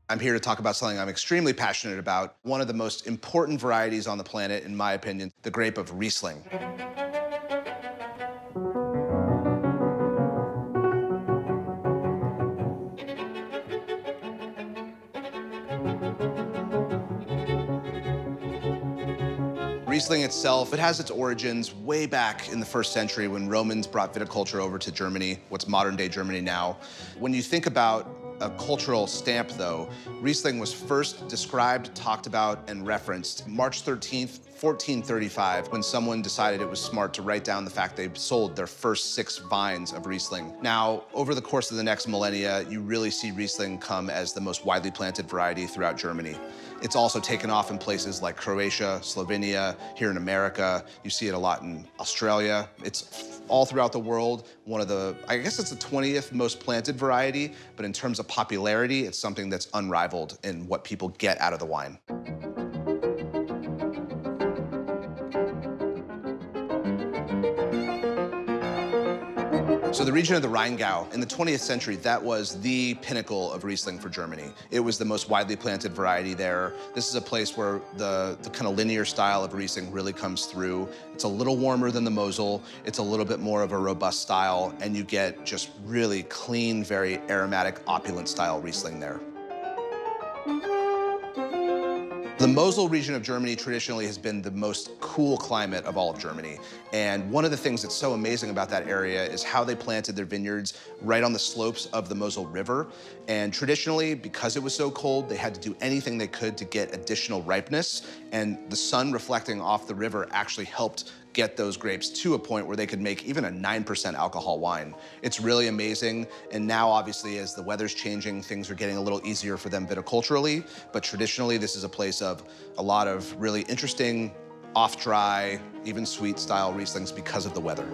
I'm here to talk about something I'm extremely passionate about, one of the most important varieties on the planet, in my opinion, the grape of Riesling. Riesling itself, it has its origins way back in the 1st century when Romans brought viticulture over to Germany, what's modern-day Germany now. When you think about a cultural stamp, though, Riesling was first described, talked about, and referenced March 13th, 1435, when someone decided it was smart to write down the fact they sold their first 6 vines of Riesling. Now, over the course of the next millennia, you really see Riesling come as the most widely planted variety throughout Germany. It's also taken off in places like Croatia, Slovenia, here in America. You see it a lot in Australia. It's all throughout the world. One of the, I guess it's the 20th most planted variety, but in terms of popularity, it's something that's unrivaled in what people get out of the wine. So the region of the Rheingau, in the 20th century, that was the pinnacle of Riesling for Germany. It was the most widely planted variety there. This is a place where the kind of linear style of Riesling really comes through. It's a little warmer than the Mosel. It's a little bit more of a robust style, and you get just really clean, very aromatic, opulent style Riesling there. The Mosel region of Germany traditionally has been the most cool climate of all of Germany. And one of the things that's so amazing about that area is how they planted their vineyards right on the slopes of the Mosel River. And traditionally, because it was so cold, they had to do anything they could to get additional ripeness. And the sun reflecting off the river actually helped get those grapes to a point where they could make even a 9% alcohol wine. It's really amazing. And now, obviously, as the weather's changing, things are getting a little easier for them viticulturally. But traditionally, this is a place of a lot of really interesting, off-dry, even sweet style Rieslings because of the weather.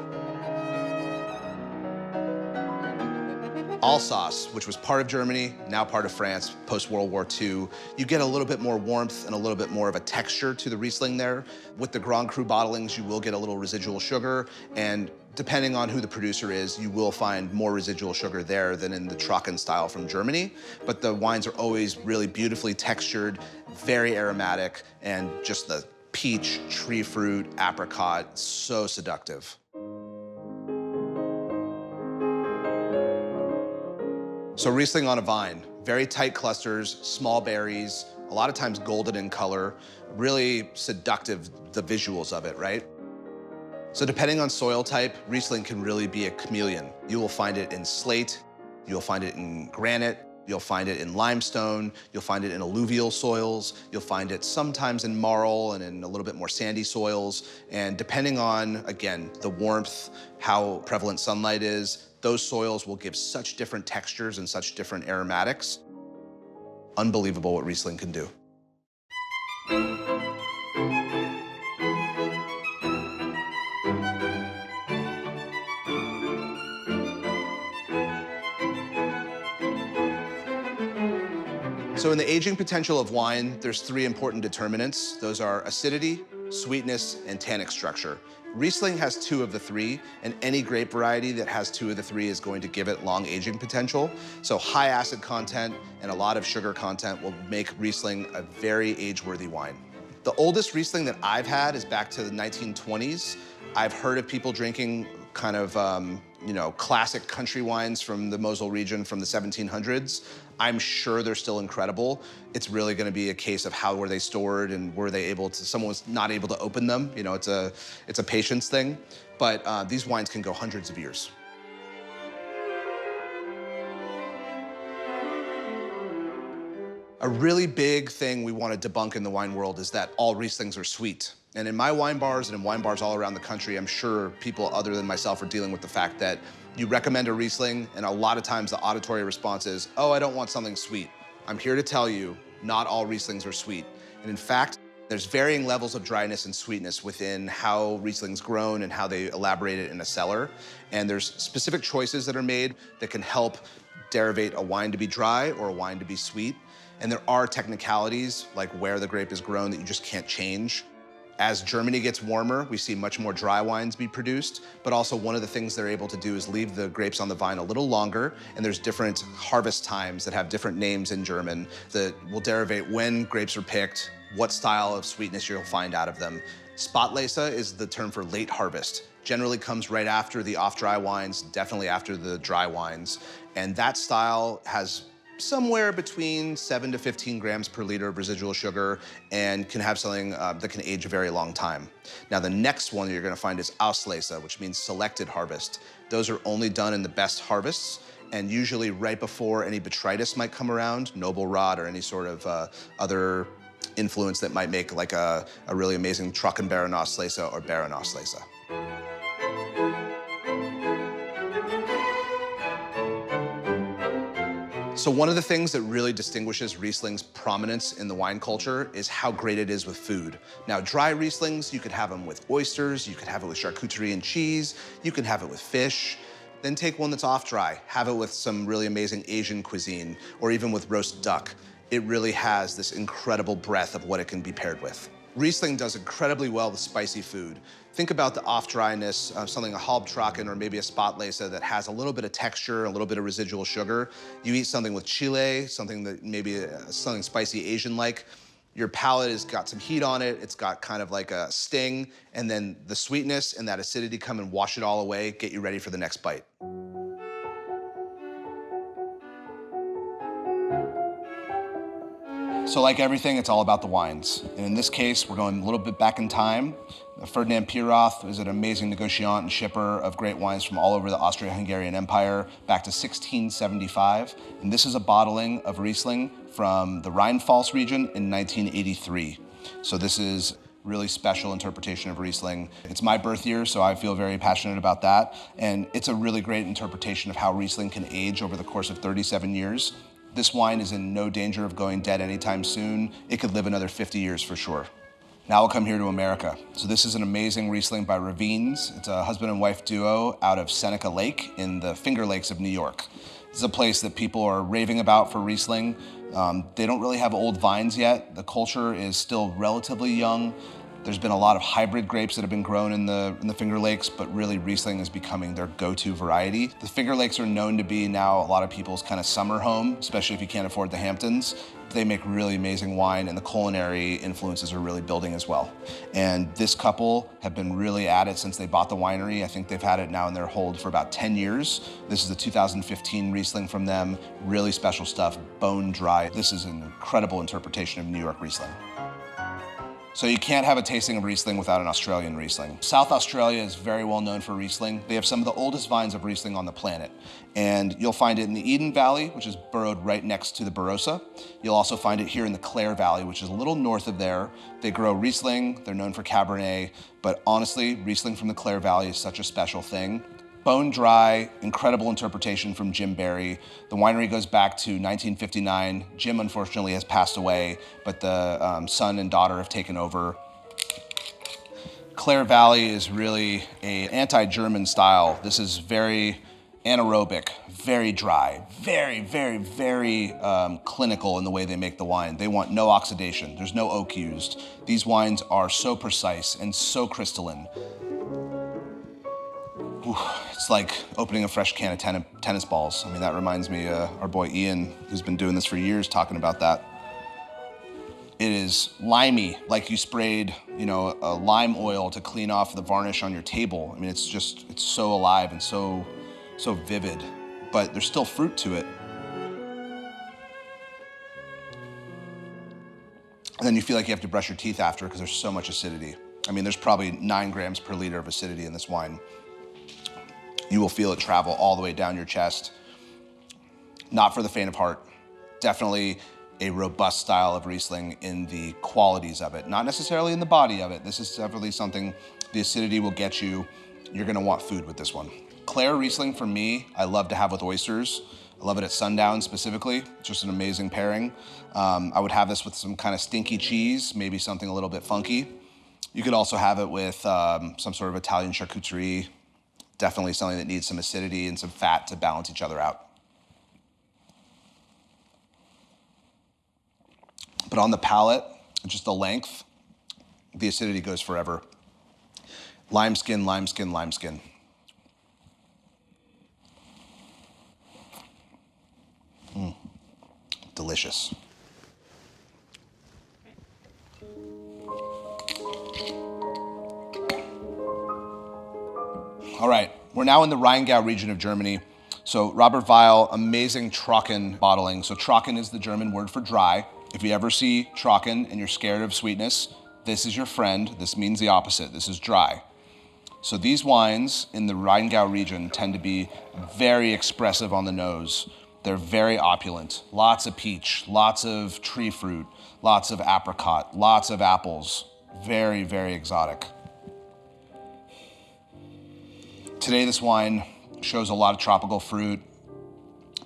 Alsace, which was part of Germany, now part of France, post-World War II, you get a little bit more warmth and a little bit more of a texture to the Riesling there. With the Grand Cru bottlings, you will get a little residual sugar, and depending on who the producer is, you will find more residual sugar there than in the Trocken style from Germany. But the wines are always really beautifully textured, very aromatic, and just the peach, tree fruit, apricot, so seductive. So Riesling on a vine, very tight clusters, small berries, a lot of times golden in color, really seductive, the visuals of it, right? So depending on soil type, Riesling can really be a chameleon. You will find it in slate, you'll find it in granite, you'll find it in limestone, you'll find it in alluvial soils, you'll find it sometimes in marl and in a little bit more sandy soils. And depending on, again, the warmth, how prevalent sunlight is, those soils will give such different textures and such different aromatics. Unbelievable what Riesling can do. So in the aging potential of wine, there's 3 important determinants. Those are acidity, sweetness, and tannic structure. Riesling has 2 of the 3, and any grape variety that has 2 of the 3 is going to give it long aging potential. So high acid content and a lot of sugar content will make Riesling a very age-worthy wine. The oldest Riesling that I've had is back to the 1920s. I've heard of people drinking kind of, classic country wines from the Mosel region from the 1700s. I'm sure they're still incredible. It's really gonna be a case of how were they stored and were they able to, someone was not able to open them. You know, it's a patience thing. But these wines can go hundreds of years. A really big thing we want to debunk in the wine world is that all Rieslings are sweet. And in my wine bars and in wine bars all around the country, I'm sure people other than myself are dealing with the fact that you recommend a Riesling, and a lot of times the auditory response is, oh, I don't want something sweet. I'm here to tell you, not all Rieslings are sweet. And in fact, there's varying levels of dryness and sweetness within how Riesling's grown and how they elaborate it in a cellar. And there's specific choices that are made that can help derivate a wine to be dry or a wine to be sweet. And there are technicalities, like where the grape is grown, that you just can't change. As Germany gets warmer, we see much more dry wines be produced, but also one of the things they're able to do is leave the grapes on the vine a little longer, and there's different harvest times that have different names in German that will derivate when grapes are picked, what style of sweetness you'll find out of them. Spätlese is the term for late harvest. Generally comes right after the off-dry wines, definitely after the dry wines, and that style has somewhere between 7 to 15 grams per liter of residual sugar and can have something that can age a very long time. Now, the next one that you're gonna find is Auslese, which means selected harvest. Those are only done in the best harvests and usually right before any botrytis might come around, noble rot or any sort of other influence that might make like a really amazing Trockenbeeren Auslese or Beeren Auslese. So one of the things that really distinguishes Riesling's prominence in the wine culture is how great it is with food. Now, dry Rieslings, you could have them with oysters, you could have it with charcuterie and cheese, you can have it with fish. Then take one that's off dry, have it with some really amazing Asian cuisine, or even with roast duck. It really has this incredible breadth of what it can be paired with. Riesling does incredibly well with spicy food. Think about the off-dryness of something, a Halbtrocken or maybe a Spätlese that has a little bit of texture, a little bit of residual sugar. You eat something with chile, something that maybe something spicy Asian-like. Your palate has got some heat on it, it's got kind of like a sting, and then the sweetness and that acidity come and wash it all away, get you ready for the next bite. So like everything, it's all about the wines. And in this case, we're going a little bit back in time. Ferdinand Piroth was an amazing negociant and shipper of great wines from all over the Austro-Hungarian Empire back to 1675. And this is a bottling of Riesling from the Rhine-Pfalz region in 1983. So this is really special interpretation of Riesling. It's my birth year, so I feel very passionate about that. And it's a really great interpretation of how Riesling can age over the course of 37 years. This wine is in no danger of going dead anytime soon. It could live another 50 years for sure. Now we'll come here to America. So this is an amazing Riesling by Ravines. It's a husband and wife duo out of Seneca Lake in the Finger Lakes of New York. This is a place that people are raving about for Riesling. They don't really have old vines yet. The culture is still relatively young. There's been a lot of hybrid grapes that have been grown in the Finger Lakes, but really Riesling is becoming their go-to variety. The Finger Lakes are known to be now a lot of people's kind of summer home, especially if you can't afford the Hamptons. They make really amazing wine, and the culinary influences are really building as well. And this couple have been really at it since they bought the winery. I think they've had it now in their hold for about 10 years. This is the 2015 Riesling from them. Really special stuff, bone dry. This is an incredible interpretation of New York Riesling. So you can't have a tasting of Riesling without an Australian Riesling. South Australia is very well known for Riesling. They have some of the oldest vines of Riesling on the planet. And you'll find it in the Eden Valley, which is burrowed right next to the Barossa. You'll also find it here in the Clare Valley, which is a little north of there. They grow Riesling, they're known for Cabernet, but honestly, Riesling from the Clare Valley is such a special thing. Bone dry, incredible interpretation from Jim Barry. The winery goes back to 1959. Jim unfortunately has passed away, but the son and daughter have taken over. Clare Valley is really an anti-German style. This is very anaerobic, very dry, very clinical in the way they make the wine. They want no oxidation, there's no oak used. These wines are so precise and so crystalline. It's like opening a fresh can of tennis balls. I mean, that reminds me of our boy Ian, who's been doing this for years, talking about that. It is limey, like you sprayed, a lime oil to clean off the varnish on your table. I mean, it's so alive and so vivid, but there's still fruit to it. And then you feel like you have to brush your teeth after because there's so much acidity. I mean, there's probably 9 grams per liter of acidity in this wine. You will feel it travel all the way down your chest. Not for the faint of heart. Definitely a robust style of Riesling in the qualities of it, not necessarily in the body of it. This is definitely something, the acidity will get you. You're gonna want food with this one. Clare Riesling for me, I love to have with oysters. I love it at sundown specifically. It's just an amazing pairing. I would have this with some kind of stinky cheese, maybe something a little bit funky. You could also have it with some sort of Italian charcuterie. Definitely something that needs some acidity and some fat to balance each other out. But on the palate, just the length, the acidity goes forever. Lime skin, lime skin, lime skin. Delicious. All right, we're now in the Rheingau region of Germany. So Robert Weil, amazing Trocken bottling. So Trocken is the German word for dry. If you ever see Trocken and you're scared of sweetness, this is your friend. This means the opposite. This is dry. So these wines in the Rheingau region tend to be very expressive on the nose. They're very opulent. Lots of peach, lots of tree fruit, lots of apricot, lots of apples. Very, very exotic. Today, this wine shows a lot of tropical fruit.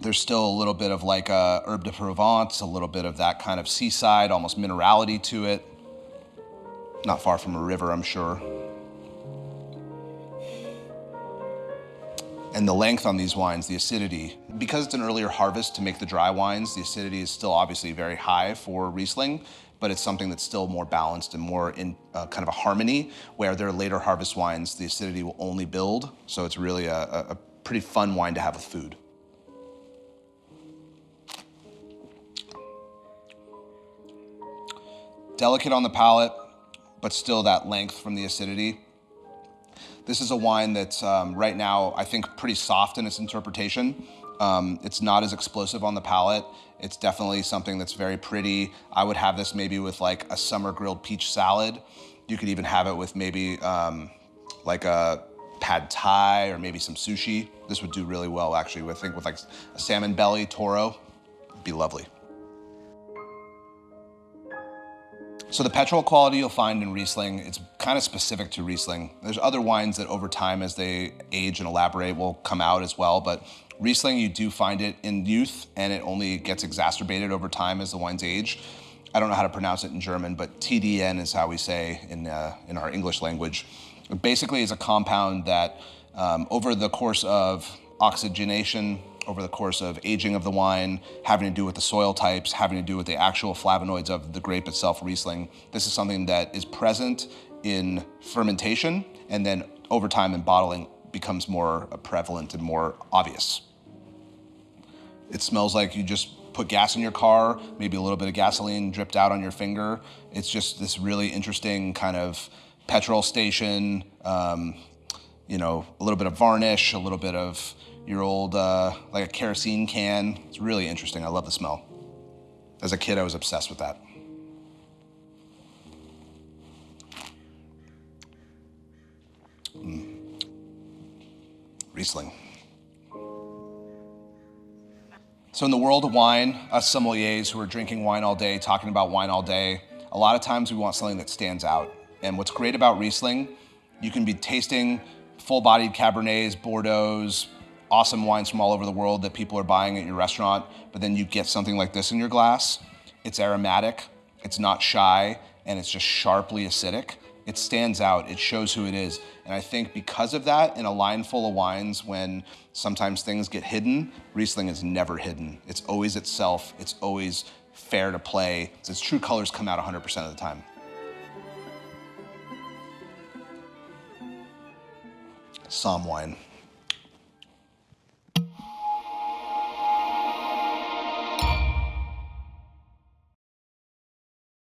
There's still a little bit of like a herbe de Provence, a little bit of that kind of seaside, almost minerality to it. Not far from a river, I'm sure. And the length on these wines, the acidity, because it's an earlier harvest to make the dry wines, the acidity is still obviously very high for Riesling, but it's something that's still more balanced and more in kind of a harmony, where their later harvest wines, the acidity will only build. So it's really a pretty fun wine to have with food. Delicate on the palate, but still that length from the acidity. This is a wine that's right now, I think, pretty soft in its interpretation. It's not as explosive on the palate. It's definitely something that's very pretty. I would have this maybe with like a summer grilled peach salad. You could even have it with maybe like a pad thai or maybe some sushi. This would do really well actually, I think with like a salmon belly toro. It'd be lovely. So the Petrol quality you'll find in Riesling, it's kind of specific to Riesling. There's other wines that over time as they age and elaborate will come out as well, but Riesling, you do find it in youth and it only gets exacerbated over time as the wines age. I don't know how to pronounce it in German, but TDN is how we say in our English language. It basically is a compound that over the course of oxygenation, over the course of aging of the wine, having to do with the soil types, having to do with the actual flavonoids of the grape itself, Riesling. This is something that is present in fermentation and then over time in bottling becomes more prevalent and more obvious. It smells like you just put gas in your car, maybe a little bit of gasoline dripped out on your finger. It's just this really interesting kind of petrol station, you know, a little bit of varnish, a little bit of your old, like a kerosene can. It's really interesting. I love the smell. As a kid, I was obsessed with that. Riesling. So in the world of wine, us sommeliers who are drinking wine all day, talking about wine all day, a lot of times we want something that stands out. And what's great about Riesling, you can be tasting full-bodied Cabernets, Bordeaux's, awesome wines from all over the world that people are buying at your restaurant, but then you get something like this in your glass. It's aromatic, it's not shy, and it's just sharply acidic. It stands out, it shows who it is. And I think because of that, in a line full of wines, when sometimes things get hidden, Riesling is never hidden. It's always itself, it's always fair to play. Its true colors come out 100% of the time. Somm wine.